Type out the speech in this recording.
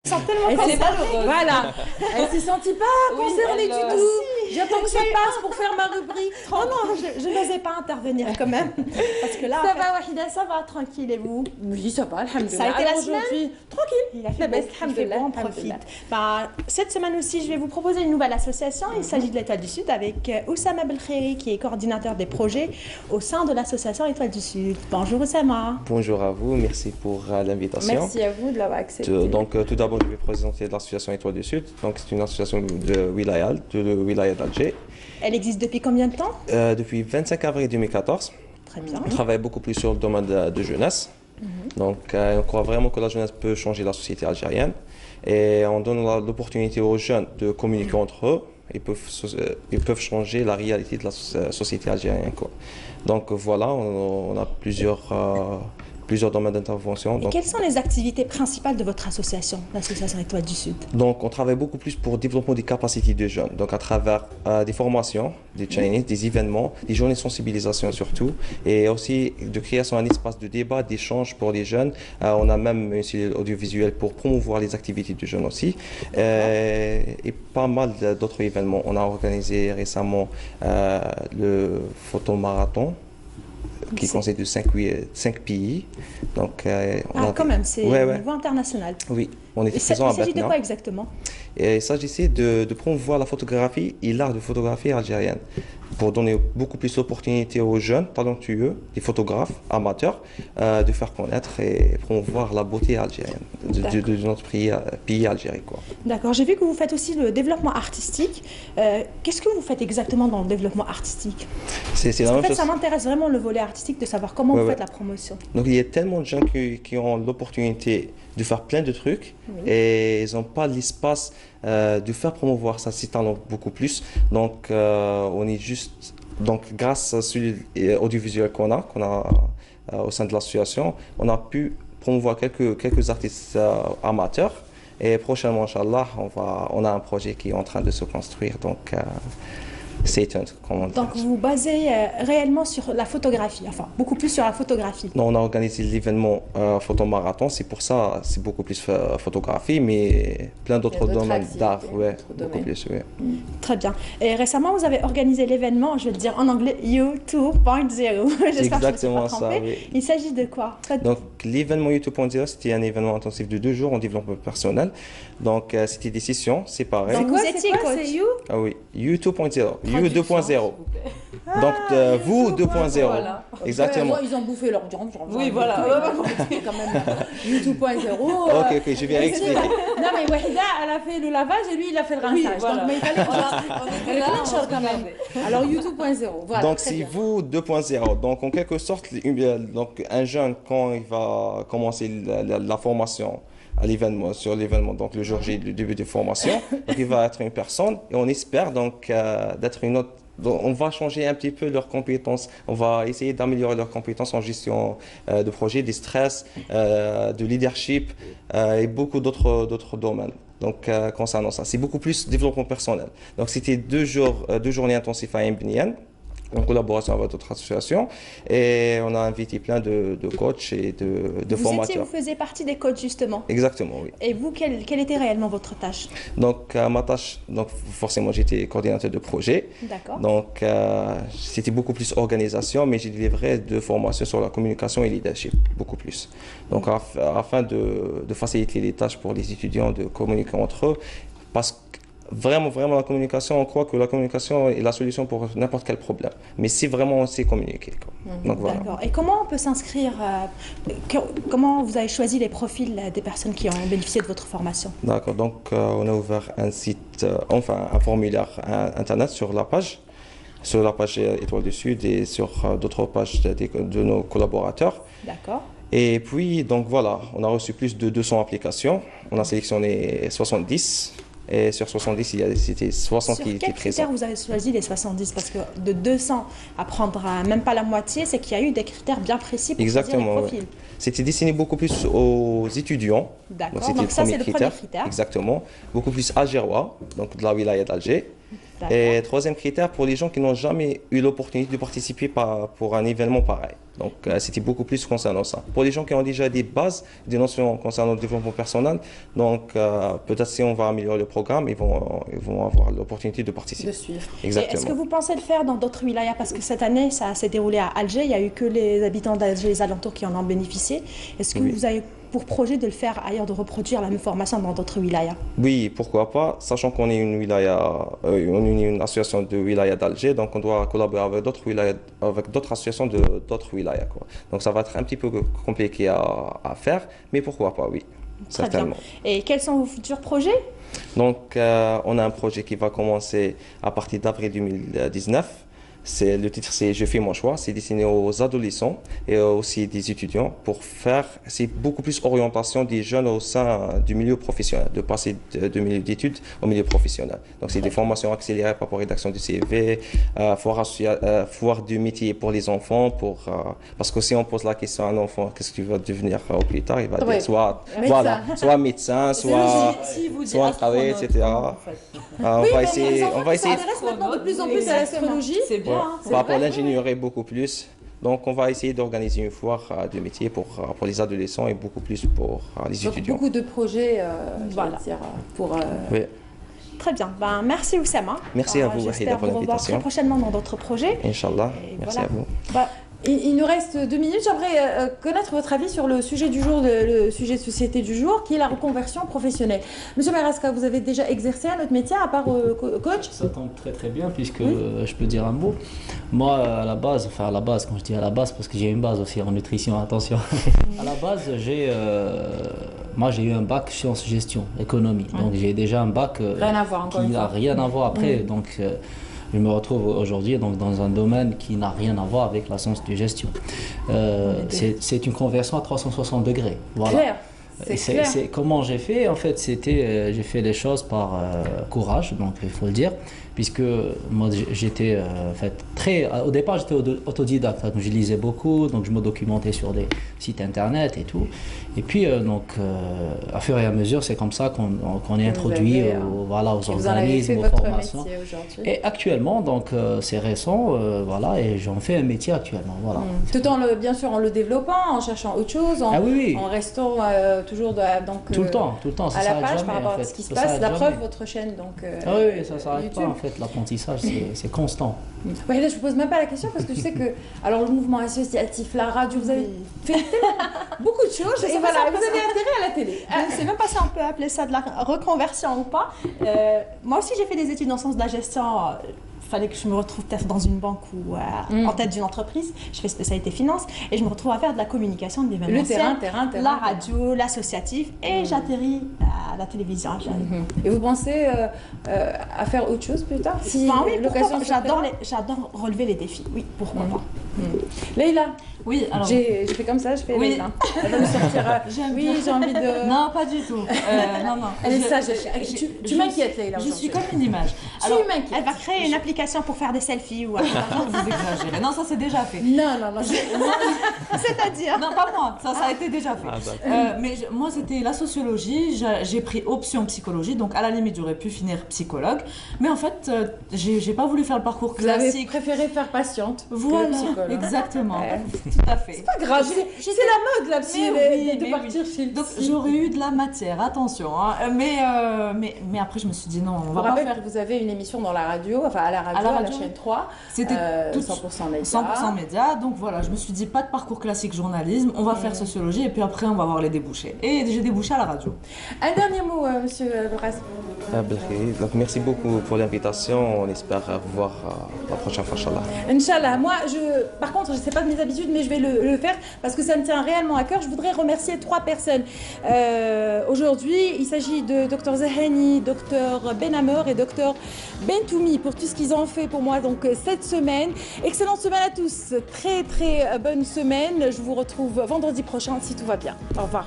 Sent tellement Elle s'est pas, concernée. voilà, elle s'est sentie pas Oui, concernée elle, du tout. J'attends que ça passe pour faire ma rubrique. Oh non, je n'osais pas intervenir quand même. Parce que là, Ça va, Wahida, ça va, tranquille, et vous? Oui, ça va, alhamdoulilah. Ça a été la Alors, semaine aujourd'hui, tranquille. il a fait La beau, baisse, il fait alhamdoulilah, beau, on profite. alhamdoulilah. Bah, cette semaine aussi, je vais vous proposer une nouvelle association. Il s'agit de l'Étoile du Sud avec Oussama Belkhairi, qui est coordinateur des projets au sein de l'association Étoile du Sud. Bonjour Oussama. Bonjour à vous, merci pour l'invitation. Merci à vous de l'avoir accepté. Tout d'abord, je vais présenter l'association Étoile du Sud. Donc, c'est une association de wilaya d'Alger. Elle existe depuis combien de temps? Depuis 25 avril 2014. Très bien. On travaille beaucoup plus sur le domaine de jeunesse. Donc, on croit vraiment que la jeunesse peut changer la société algérienne. Et on donne l'opportunité aux jeunes de communiquer entre eux. Ils peuvent changer la réalité de la société algérienne, quoi. Donc, voilà, on a plusieurs domaines d'intervention. Et quelles sont les activités principales de votre association, l'association Étoile du Sud? Donc, on travaille beaucoup plus pour le développement des capacités des jeunes. Donc, à travers des formations, des trainings, des événements, des journées de sensibilisation surtout, et aussi de création d'un espace de débat, d'échange pour les jeunes. On a même une cellule audiovisuelle pour promouvoir les activités des jeunes aussi. Et pas mal d'autres événements. On a organisé récemment le photomarathon, qui consiste de 5 pays. Donc, quand même, c'est au niveau international. Oui, on est Il présent à s'agit de Batna. quoi exactement? Et il s'agissait de promouvoir la photographie et l'art de photographie algérienne pour donner beaucoup plus d'opportunités aux jeunes talentueux, les photographes amateurs, de faire connaître et promouvoir la beauté algérienne de notre pays Algérie, quoi. D'accord, j'ai vu que vous faites aussi le développement artistique. Qu'est-ce que vous faites exactement dans le développement artistique? C'est la En même fait, chose. ça m'intéresse vraiment le volet artistique, de savoir comment vous faites la promotion. Donc il y a tellement de gens qui ont l'opportunité de faire plein de trucs et ils n'ont pas l'espace de faire promouvoir ça, ces talents beaucoup plus. Donc on est juste, donc grâce à celui audiovisuel qu'on a au sein de l'association, on a pu promouvoir quelques artistes amateurs. Et prochainement, Inch'Allah, on a un projet qui est en train de se construire. Donc stay tuned, comme on dit. Donc vous basez réellement sur la photographie, enfin beaucoup plus sur la photographie. Non, on a organisé l'événement photomarathon, c'est pour ça, c'est beaucoup plus photographie, mais plein d'autres domaines d'art, beaucoup plus, ouais. Très bien. Et récemment, vous avez organisé l'événement, je vais le dire en anglais, U2.0. J'espère que je ne me suis pas Exactement ça, trompée. oui. Il s'agit de quoi? Donc l'événement U 2.0, c'était un événement intensif de 2 jours en développement personnel. Donc c'était des sessions séparées. Donc, vous étiez coach. C'est you? Ah oui, U 2.0, U Traduction, 2.0. s'il vous plaît. Donc vous 2.0. Voilà. Exactement. Ils ont bouffé leur viande. Oui, voilà. Quand même, YouTube.0. Ok, je vais expliquer. Non, mais Wahida, elle a fait le lavage et lui, il a fait le rinçage. Oui, voilà. Donc, mais il fallait On Elle est plein de choses quand même. Alors, YouTube.0. Voilà. Donc très c'est bien. vous 2.0. Donc en quelque sorte, donc un jeune quand il va commencer la formation sur l'événement, donc le jour J du début de formation, donc il va être une personne et on espère donc d'être une autre. Donc, on va changer un petit peu leurs compétences. On va essayer d'améliorer leurs compétences en gestion de projet, des stress, de leadership et beaucoup d'autres domaines. Donc concernant ça, c'est beaucoup plus développement personnel. Donc c'était 2 journées intensives à Mbnian, en collaboration avec d'autres associations, et on a invité plein de coachs et de formateurs. Vous faisiez partie des coachs justement. Exactement, oui. Et vous, quelle était réellement votre tâche? Donc ma tâche, donc forcément j'étais coordinateur de projet. D'accord. Donc c'était beaucoup plus organisation, mais j'ai délivré de formations sur la communication et leadership, beaucoup plus. Donc afin de faciliter les tâches pour les étudiants de communiquer entre eux, parce que vraiment, la communication, on croit que la communication est la solution pour n'importe quel problème. Mais si vraiment on sait communiquer, quoi. Donc voilà. D'accord. Et comment on peut s'inscrire comment vous avez choisi les profils des personnes qui ont bénéficié de votre formation? D'accord. Donc on a ouvert un site, un formulaire internet sur la page Étoile du Sud et sur d'autres pages de nos collaborateurs. D'accord. Et puis, donc voilà, on a reçu plus de 200 applications. On a sélectionné 70. Et sur 70, c'était 60 qui étaient Sur quels critères présents. vous avez choisi les 70? Parce que de 200 à prendre même pas la moitié, c'est qu'il y a eu des critères bien précis pour choisir les Exactement, profils. ouais. C'était destiné beaucoup plus aux étudiants. D'accord, c'était donc ça c'est le premier critère. Exactement. Beaucoup plus algérois, donc de la wilaya d'Alger. D'accord. Et troisième critère, pour les gens qui n'ont jamais eu l'opportunité de participer pour un événement pareil. Donc, c'était beaucoup plus concernant ça. Pour les gens qui ont déjà des bases, des notions concernant le développement personnel, donc peut-être si on va améliorer le programme, ils vont avoir l'opportunité de participer. De suivre. Et est-ce que Exactement. vous pensez le faire dans d'autres wilayas? Parce que cette année, ça s'est déroulé à Alger. Il n'y a eu que les habitants d'Alger et les alentours qui en ont bénéficié. Est-ce que Oui. vous avez pour projet de le faire ailleurs, de reproduire la même formation dans d'autres wilayas? Oui, pourquoi pas, sachant qu'on est une wilaya, on est une association de wilaya d'Alger, donc on doit collaborer avec d'autres wilayas, avec d'autres associations de d'autres wilayas, quoi. Donc ça va être un petit peu compliqué à faire, mais pourquoi pas, oui, Très bien. certainement. Et quels sont vos futurs projets? Donc on a un projet qui va commencer à partir d'avril 2019. Le titre, c'est Je fais mon choix. C'est destiné aux adolescents et aussi des étudiants pour faire, c'est beaucoup plus orientation des jeunes au sein du milieu professionnel, de passer de milieu d'études au milieu professionnel. Donc, c'est des formations accélérées par rapport à la rédaction du CV, foire du métier pour les enfants, parce que si on pose la question à un enfant, qu'est-ce que tu vas devenir au plus tard, il va Ouais. dire soit, Médecin. voilà, soit médecin, soit, Si vous dites soit un travail, astronaute, etc. en fait. On va essayer, on va essayer. s'intéresse maintenant de plus en plus à l'astrologie. C'est bien. hein, c'est Par rapport à vrai. l'ingénierie, beaucoup plus. Donc, on va essayer d'organiser une foire de métier pour les adolescents et beaucoup plus pour les Donc, étudiants. beaucoup de projets, Voilà. dire, pour... Oui, Très bien. Ben, merci Oussama. Merci à vous, Wahida, J'espère pour vous revoir très l'invitation. prochainement dans d'autres projets. Inch'Allah. Et Merci voilà. à vous. Bah, Il nous reste 2 minutes. J'aimerais connaître votre avis sur le sujet du jour, le sujet de société du jour, qui est la reconversion professionnelle. Monsieur Meraska, vous avez déjà exercé un autre métier à part coach? Ça tombe très très bien puisque je peux dire un mot. Moi à la base, quand je dis à la base parce que j'ai une base aussi en nutrition, attention. À la base moi j'ai eu un bac sciences gestion, économie. Donc j'ai déjà un bac Rien à voir, encore qui une n'a fois. rien à voir après. Donc je me retrouve aujourd'hui donc, dans un domaine qui n'a rien à voir avec la science de gestion. C'est une conversion à 360 degrés. Voilà. Claire. Et C'est clair. comment j'ai fait en fait j'ai fait les choses par courage, donc il faut le dire, puisque moi j'étais en fait au départ j'étais autodidacte, donc je lisais beaucoup, donc je me documentais sur des sites internet et tout, et puis à fur et à mesure c'est comme ça qu'on est introduit voilà, aux Et vous en avez fait organismes, aux votre formations. métier aujourd'hui. Et actuellement donc c'est récent, voilà, et j'en fais un métier actuellement, voilà. Tout en bien sûr en le développant, en cherchant autre chose, Ah oui, oui. en restant toujours donc, Tout le temps, ça à la s'arrête page jamais, par rapport en à fait. ce qui se Ça passe. s'arrête La preuve, jamais. votre chaîne donc Ah oui, ça s'arrête pas YouTube. en fait, l'apprentissage c'est constant. Ouais, là, je vous pose même pas la question parce que je sais que alors le mouvement associatif, la radio, vous avez fait tellement beaucoup de choses Je sais et pas voilà, si on vous peut avez intérêt à la télé. je ne sais même pas si on peut appeler ça de la reconversion ou pas. Moi aussi, j'ai fait des études en sciences de la gestion. Il fallait que je me retrouve peut-être dans une banque ou en tête d'une entreprise. Je fais spécialité finance et je me retrouve à faire de la communication, de Le l'événementiel, terrain. la radio, l'associatif et j'atterris à la télévision. Et vous pensez à faire autre chose plus tard si Enfin, oui, pourquoi l'occasion pas. se présente J'adore relever les défis. Oui, pourquoi pas. Leïla, Oui, alors. j'ai fait comme ça, je fais Oui. Leïla. Elle va me sortir. J'aime Oui, bien. j'ai envie de. Non, pas du tout. Non. Elle est Je- sage. je- Tu je- m'inquiètes, Leïla. Je suis aujourd'hui. comme une image. Tu m'inquiètes. Elle va créer une application pour faire des selfies ou Vous exagérez. Non, ça c'est déjà fait. Non. c'est-à-dire. Non, pas moi, ça a été déjà fait. Mais moi, c'était la sociologie, j'ai pris option psychologie, donc à la limite, j'aurais pu finir psychologue. Mais en fait, j'ai pas voulu faire le parcours Vous avez classique. préféré faire patiente. que Voilà, psychologue. exactement. Ouais. Tout à fait. Pas grave, c'est la mode là, psy, Mais oui, de mais partir oui. chez le Donc psy. j'aurais eu de la matière, attention. Hein. Mais après, je me suis dit non, on Je va vous pas rappelle faire. que vous avez une émission dans la radio, enfin à la radio, à la radio, chaîne oui. 3, C'était tout 100% média. 100% média, donc voilà, je me suis dit pas de parcours classique journalisme, on va faire sociologie et puis après on va voir les débouchés. Et j'ai débouché à la radio. Un dernier mot, monsieur Loras. Donc, merci beaucoup pour l'invitation. On espère vous voir la prochaine fois, Inch'Allah. Inch'Allah, moi, par contre, je ne sais pas de mes habitudes, mais je vais le faire parce que ça me tient réellement à cœur. Je voudrais remercier 3 personnes. Aujourd'hui, il s'agit de Dr Zahani, Dr Benhammer et Dr Bentoumi pour tout ce qu'ils ont fait pour moi donc cette semaine. Excellente semaine à tous, très très bonne semaine. Je vous retrouve vendredi prochain si tout va bien. Au revoir.